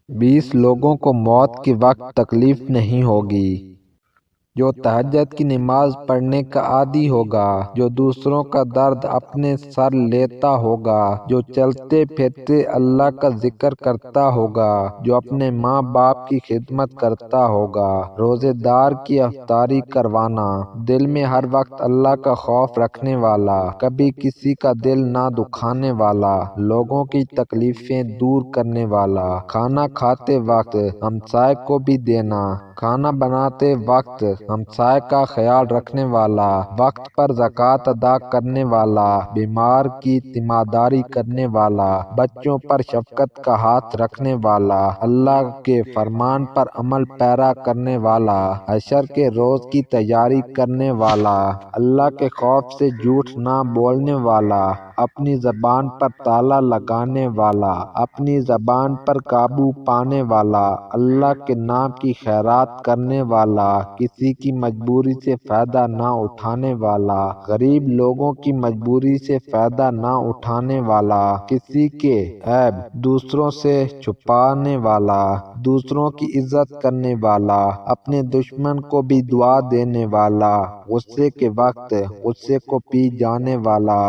20 لوگوں کو موت کے وقت تکلیف نہیں ہوگی۔ جو تہجد کی نماز پڑھنے کا عادی ہوگا، جو دوسروں کا درد اپنے سر لیتا ہوگا، جو چلتے پھرتے اللہ کا ذکر کرتا ہوگا، جو اپنے ماں باپ کی خدمت کرتا ہوگا، روزے دار کی افطاری کروانا، دل میں ہر وقت اللہ کا خوف رکھنے والا، کبھی کسی کا دل نہ دکھانے والا، لوگوں کی تکلیفیں دور کرنے والا، کھانا کھاتے وقت ہمسائے کو بھی دینا، کھانا بناتے وقت ہمسائے کا خیال رکھنے والا، وقت پر زکوٰۃ ادا کرنے والا، بیمار کی تیمارداری کرنے والا، بچوں پر شفقت کا ہاتھ رکھنے والا، اللہ کے فرمان پر عمل پیرا کرنے والا، حشر کے روز کی تیاری کرنے والا، اللہ کے خوف سے جھوٹ نہ بولنے والا، اپنی زبان پر تالا لگانے والا، اپنی زبان پر قابو پانے والا، اللہ کے نام کی خیرات کرنے والا، کسی کی مجبوری سے فائدہ نہ اٹھانے والا، غریب لوگوں کی مجبوری سے فائدہ نہ اٹھانے والا، کسی کے عیب دوسروں سے چھپانے والا، دوسروں کی عزت کرنے والا، اپنے دشمن کو بھی دعا دینے والا، غصے کے وقت غصے کو پی جانے والا،